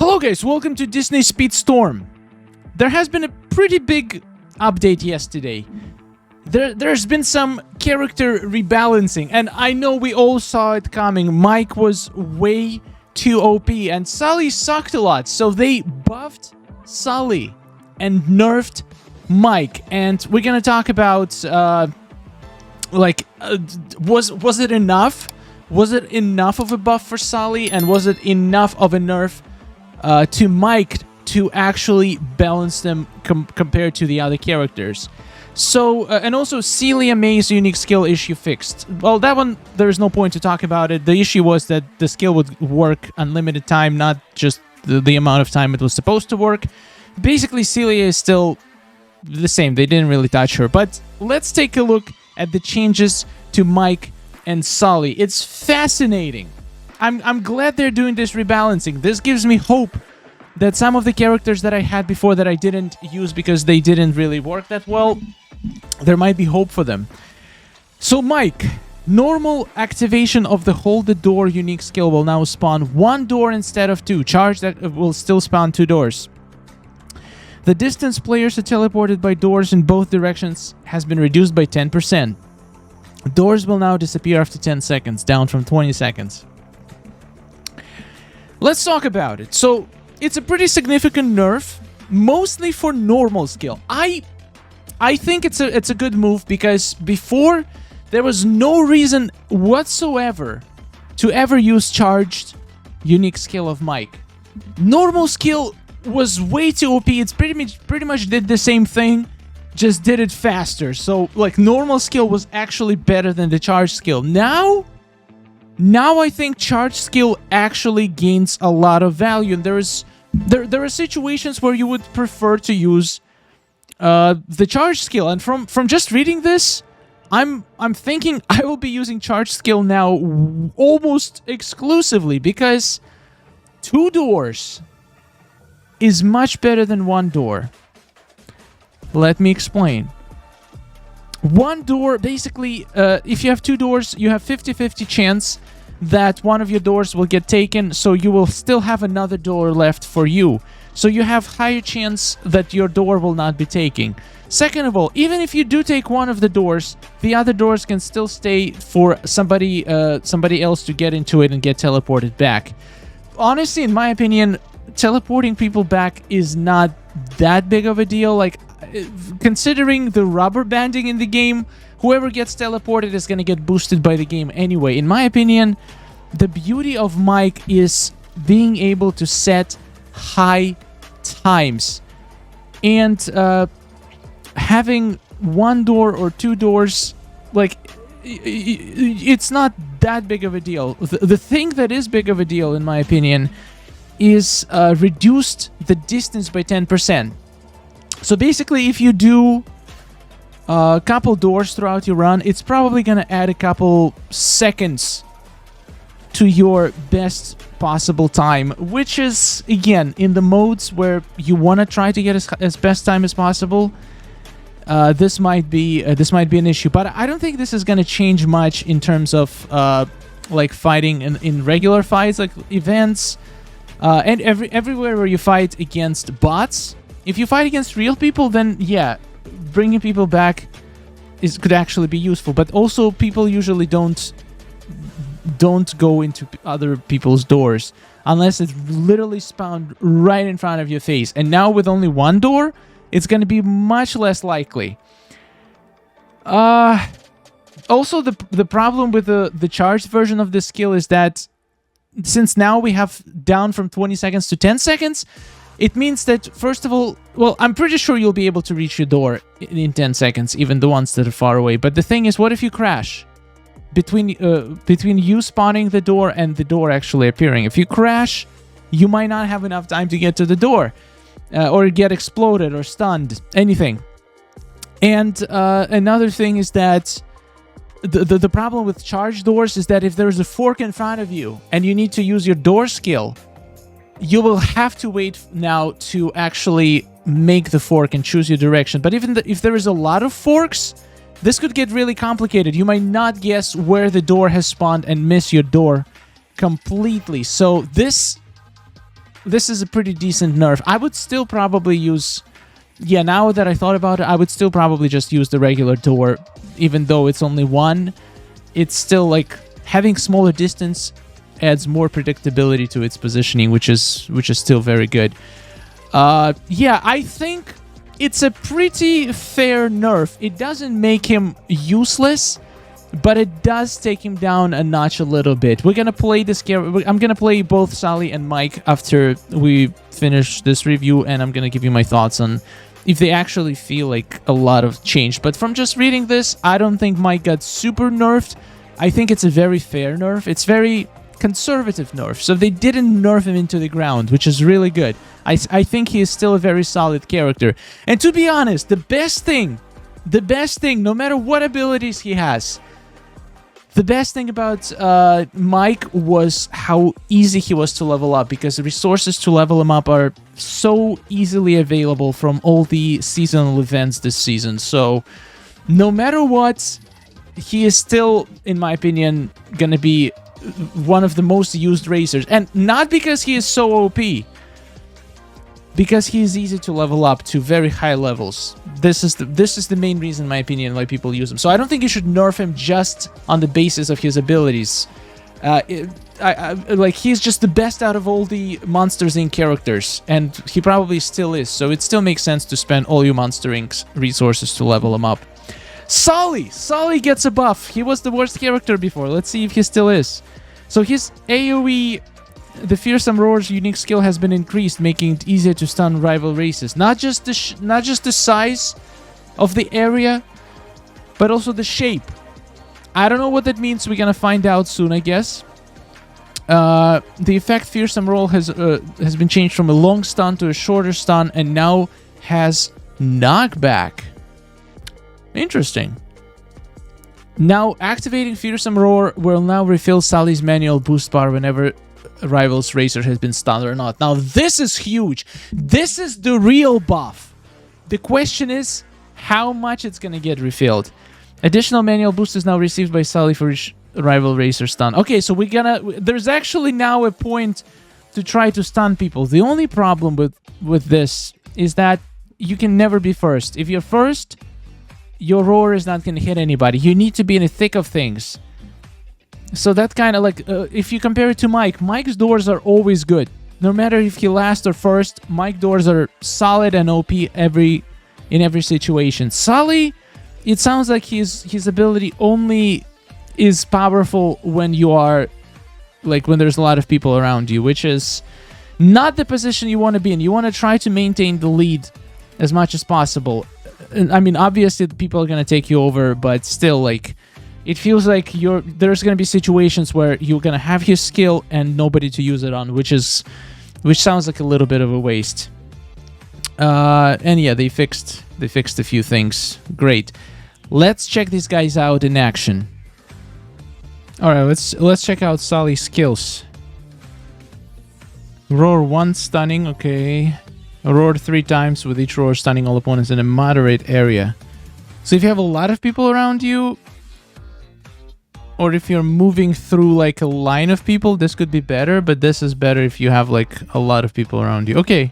Hello guys, welcome to Disney Speedstorm. There has been a pretty big update yesterday. There's been some character rebalancing, and I know we all saw it coming. Mike was way too OP, and Sulley sucked a lot, so they buffed Sulley and nerfed Mike. And we're gonna talk about, was it enough? Was it enough of a buff for Sulley, and was it enough of a nerf to Mike to actually balance them compared to the other characters? So, and also Celia May's unique skill issue fixed. Well, that one, there's no point to talk about it. The issue was that the skill would work unlimited time, not just the amount of time it was supposed to work. Basically, Celia is still the same. They didn't really touch her. But let's take a look at the changes to Mike and Sulley. It's fascinating. I'm glad they're doing this rebalancing. This gives me hope that some of the characters that I had before that I didn't use because they didn't really work that well, there might be hope for them. So Mike, normal activation of the hold the door unique skill will now spawn one door instead of two. Charge that will still spawn two doors. The distance players are teleported by doors in both directions has been reduced by 10%. Doors will now disappear after 10 seconds, down from 20 seconds. Let's talk about it. So, it's a pretty significant nerf, mostly for normal skill. I think it's a good move because before there was no reason whatsoever to ever use charged unique skill of Mike. Normal skill was way too OP. It's pretty much did the same thing, just did it faster. So like normal skill was actually better than the charged skill. Now I think charged skill actually gains a lot of value, and there are situations where you would prefer to use the charge skill. And from just reading this, I'm thinking I will be using charge skill now almost exclusively because two doors is much better than one door. Let me explain. One door, basically, if you have two doors, you have 50-50 chance that one of your doors will get taken, so you will still have another door left for you. So you have higher chance that your door will not be taken. Second of all, even if you do take one of the doors, the other doors can still stay for somebody else to get into it and get teleported back. Honestly, in my opinion, teleporting people back is not that big of a deal. Like, considering the rubber banding in the game, whoever gets teleported is going to get boosted by the game anyway. In my opinion, the beauty of Mike is being able to set high times. And having one door or two doors, like, it's not that big of a deal. The thing that is big of a deal, in my opinion, is reduced the distance by 10%. So basically, if you do a couple doors throughout your run, it's probably going to add a couple seconds to your best possible time, which is, again, in the modes where you want to try to get as best time as possible, this might be an issue. But I don't think this is going to change much in terms of like fighting in regular fights, like events, and everywhere where you fight against bots. If you fight against real people, then yeah, bringing people back could actually be useful. But also, people usually don't go into other people's doors unless it's literally spawned right in front of your face. And now with only one door, it's going to be much less likely. Also, the problem with the charged version of this skill is that since now we have down from 20 seconds to 10 seconds, it means that, first of all, well, I'm pretty sure you'll be able to reach your door in 10 seconds, even the ones that are far away. But the thing is, what if you crash? Between you spawning the door and the door actually appearing. If you crash, you might not have enough time to get to the door. Or get exploded or stunned, anything. And another thing is that the problem with charged doors is that if there's a fork in front of you and you need to use your door skill, you will have to wait now to actually make the fork and choose your direction. But even if there is a lot of forks, this could get really complicated. You might not guess where the door has spawned and miss your door completely. So this this is a pretty decent nerf. I would still probably use... Yeah, now that I thought about it, I would still probably just use the regular door. Even though it's only one, it's still like having smaller distance adds more predictability to its positioning, which is still very good. Yeah, I think it's a pretty fair nerf. It doesn't make him useless, but it does take him down a notch a little bit. We're gonna play this character. I'm gonna play both Sulley and Mike after we finish this review, and I'm gonna give you my thoughts on if they actually feel like a lot of change. But from just reading this, I don't think Mike got super nerfed. I think it's a very fair nerf. It's very conservative nerf. So they didn't nerf him into the ground, which is really good. I think he is still a very solid character. And to be honest, the best thing, no matter what abilities he has, the best thing about Mike was how easy he was to level up, because the resources to level him up are so easily available from all the seasonal events this season. So no matter what, he is still, in my opinion, gonna be one of the most used racers. And not because he is so OP, because he is easy to level up to very high levels. This is the main reason, in my opinion, why people use him. So I don't think you should nerf him just on the basis of his abilities. Like, he's just the best out of all the Monsters Inc. characters, and he probably still is. So it still makes sense to spend all your Monster Inc. resources to level him up. Sulley gets a buff. He was the worst character before. Let's see if he still is. So his AoE, the Fearsome Roar's unique skill, has been increased, making it easier to stun rival races. Not just the size of the area, but also the shape. I don't know what that means. We're gonna find out soon, I guess. The effect Fearsome Roar has been changed from a long stun to a shorter stun, and now has knockback. Interesting. Now, activating Fearsome Roar will now refill Sulley's manual boost bar whenever a rival's racer has been stunned or not. Now, this is huge. This is the real buff. The question is how much it's going to get refilled. Additional manual boost is now received by Sulley for each rival racer stun. Okay, so there's actually now a point to try to stun people. The only problem with this is that you can never be first. If you're first, your roar is not going to hit anybody. You need to be in the thick of things. So that kind of like, if you compare it to Mike's doors are always good. No matter if he last or first, Mike doors are solid and OP in every situation. Sulley, it sounds like his ability only is powerful when you are, like, when there's a lot of people around you, which is not the position you want to be in. You want to try to maintain the lead as much as possible. I mean, obviously, people are going to take you over, but still, like, it feels like there's going to be situations where you're going to have his skill and nobody to use it on, which sounds like a little bit of a waste. And yeah, they fixed a few things. Great. Let's check these guys out in action. All right, let's check out Sulley's skills. Roar 1 stunning, okay. Roar 3 times, with each roar stunning all opponents in a moderate area. So if you have a lot of people around you, or if you're moving through like a line of people, this could be better, but this is better if you have like a lot of people around you. Okay,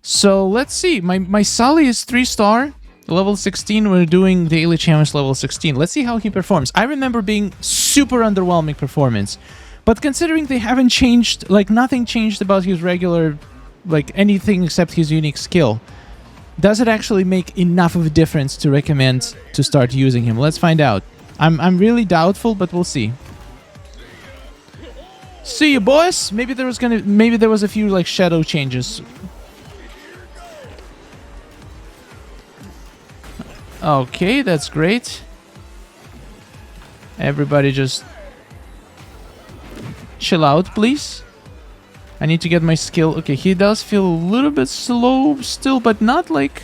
so let's see. My Sulley is 3-star, level 16. We're doing daily challenge level 16. Let's see how he performs. I remember being super underwhelming performance, but considering they haven't changed, like nothing changed about his regular, like anything except his unique skill, does it actually make enough of a difference to recommend to start using him? Let's find out. I'm really doubtful, but we'll see. See you, boys. Maybe there was a few like shadow changes. Okay, that's great. Everybody just chill out, please. I need to get my skill. Okay, he does feel a little bit slow still, but not like...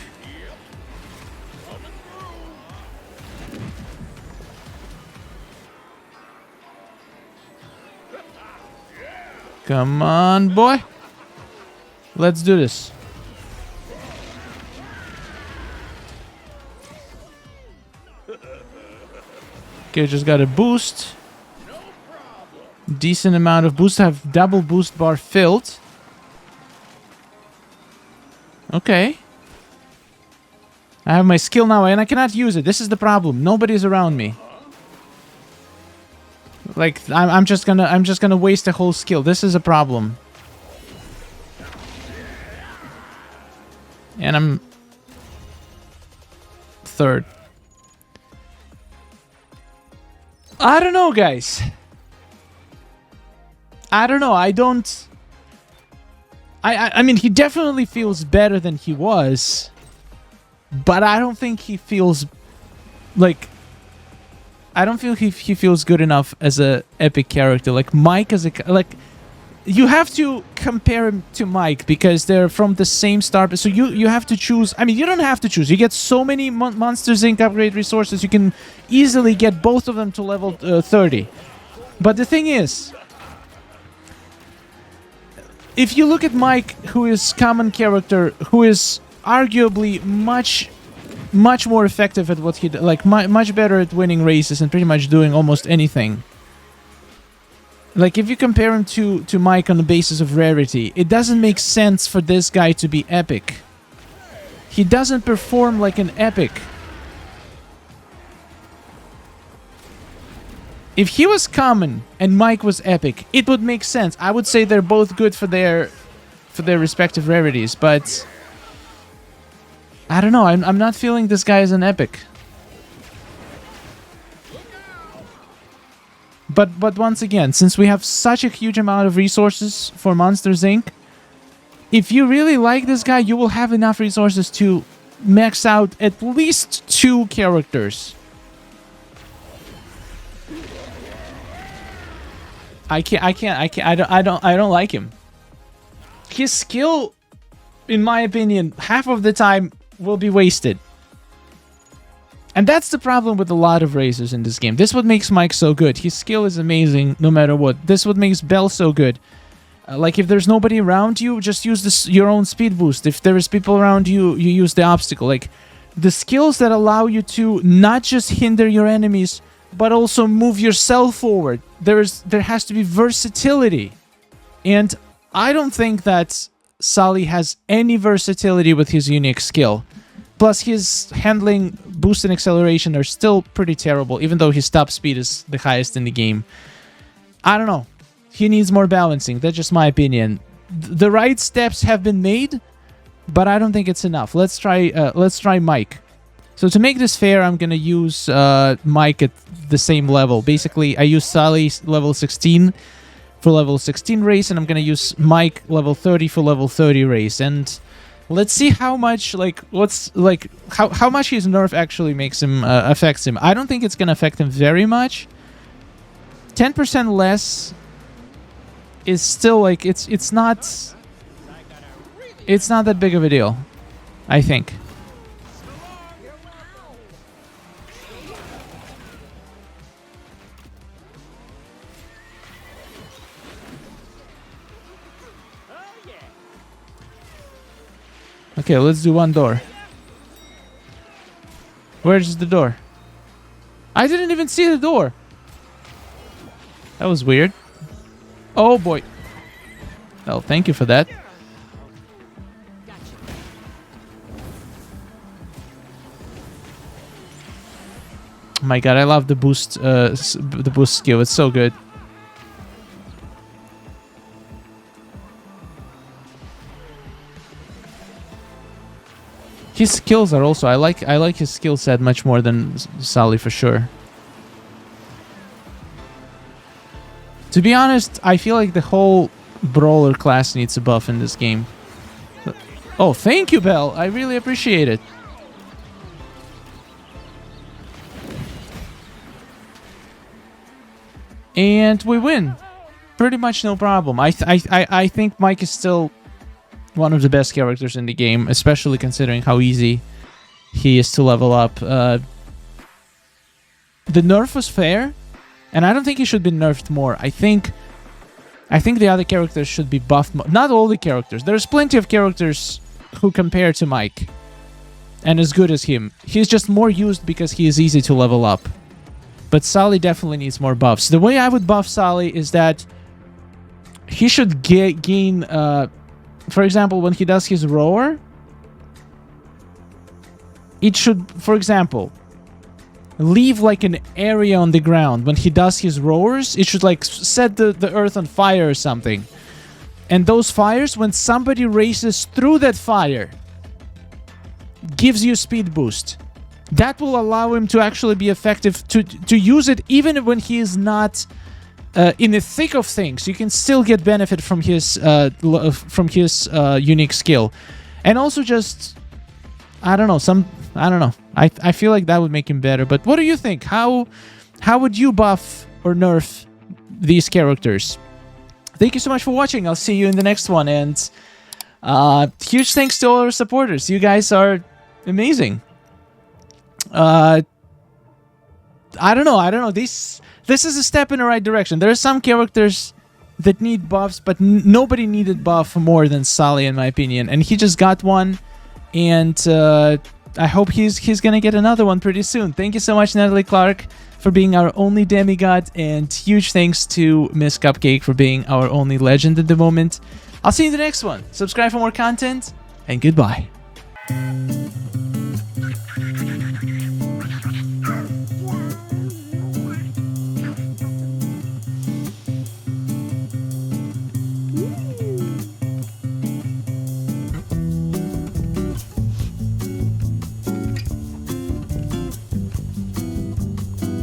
Come on, boy. Let's do this. Okay, just got a boost. Decent amount of boost. I have double boost bar filled. Okay. I have my skill now, and I cannot use it. This is the problem. Nobody's around me. Like, I'm just gonna waste a whole skill. This is a problem. And I'm third. I don't know, guys. I don't know. I mean, he definitely feels better than he was, but I don't think he feels like... I don't feel he feels good enough as a epic character. Like, Mike as a... Like, you have to compare him to Mike because they're from the same start. So you have to choose... I mean, you don't have to choose. You get so many Monsters Inc. upgrade resources. You can easily get both of them to level 30. But the thing is... If you look at Mike, who is common character, who is arguably much more effective at what he does, like much better at winning races and pretty much doing almost anything. Like, if you compare him to Mike on the basis of rarity, it doesn't make sense for this guy to be epic. He doesn't perform like an epic. If he was common and Mike was epic, it would make sense. I would say they're both good for their respective rarities, but I don't know. I'm not feeling this guy as an epic. But once again, since we have such a huge amount of resources for Monsters Inc., if you really like this guy, you will have enough resources to max out at least 2 characters. I don't like him. His skill, in my opinion, half of the time will be wasted. And that's the problem with a lot of racers in this game. This is what makes Mike so good. His skill is amazing no matter what. This is what makes Bell so good. Like, if there's nobody around you, just use your own speed boost. If there is people around you, you use the obstacle. Like, the skills that allow you to not just hinder your enemies, but also move yourself forward. There has to be versatility. And I don't think that Sulley has any versatility with his unique skill. Plus, his handling, boost, and acceleration are still pretty terrible, even though his top speed is the highest in the game. I don't know. He needs more balancing. That's just my opinion. The right steps have been made, but I don't think it's enough. Let's try Mike. So to make this fair, I'm gonna use Mike at the same level. Basically, I use Sulley level 16 for level 16 race, and I'm gonna use Mike level 30 for level 30 race. And let's see how much, like, how much his nerf actually makes him affects him. I don't think it's gonna affect him very much. 10% less is still, like, it's not that big of a deal, I think. Okay, let's do one door. Where's the door? I didn't even see the door. That was weird. Oh boy. Well, thank you for that. My god, I love the boost skill. It's so good. His skills are also... I like his skill set much more than Sulley for sure. To be honest, I feel like the whole brawler class needs a buff in this game. Oh, thank you, Belle. I really appreciate it. And we win. Pretty much no problem. I think Mike is still one of the best characters in the game, especially considering how easy he is to level up. The nerf was fair, and I don't think he should be nerfed more. I think the other characters should be buffed more. Not all the characters. There's plenty of characters who compare to Mike and as good as him. He's just more used because he is easy to level up. But Sulley definitely needs more buffs. The way I would buff Sulley is that he should gain... for example, when he does his roar, it should, for example, leave like an area on the ground when he does his roars. It should like set the earth on fire or something. And those fires, when somebody races through that fire, gives you a speed boost. That will allow him to actually be effective, to use it even when he is not in the thick of things. You can still get benefit from his unique skill. And also just, I don't know. I feel like that would make him better. But what do you think? How would you buff or nerf these characters? Thank you so much for watching. I'll see you in the next one. And huge thanks to all our supporters. You guys are amazing. I don't know. This is a step in the right direction. There are some characters that need buffs, but nobody needed buff more than Sulley, in my opinion. And he just got one, and I hope he's gonna get another one pretty soon. Thank you so much, Natalie Clark, for being our only demigod, and huge thanks to Miss Cupcake for being our only legend at the moment. I'll see you in the next one. Subscribe for more content, and goodbye.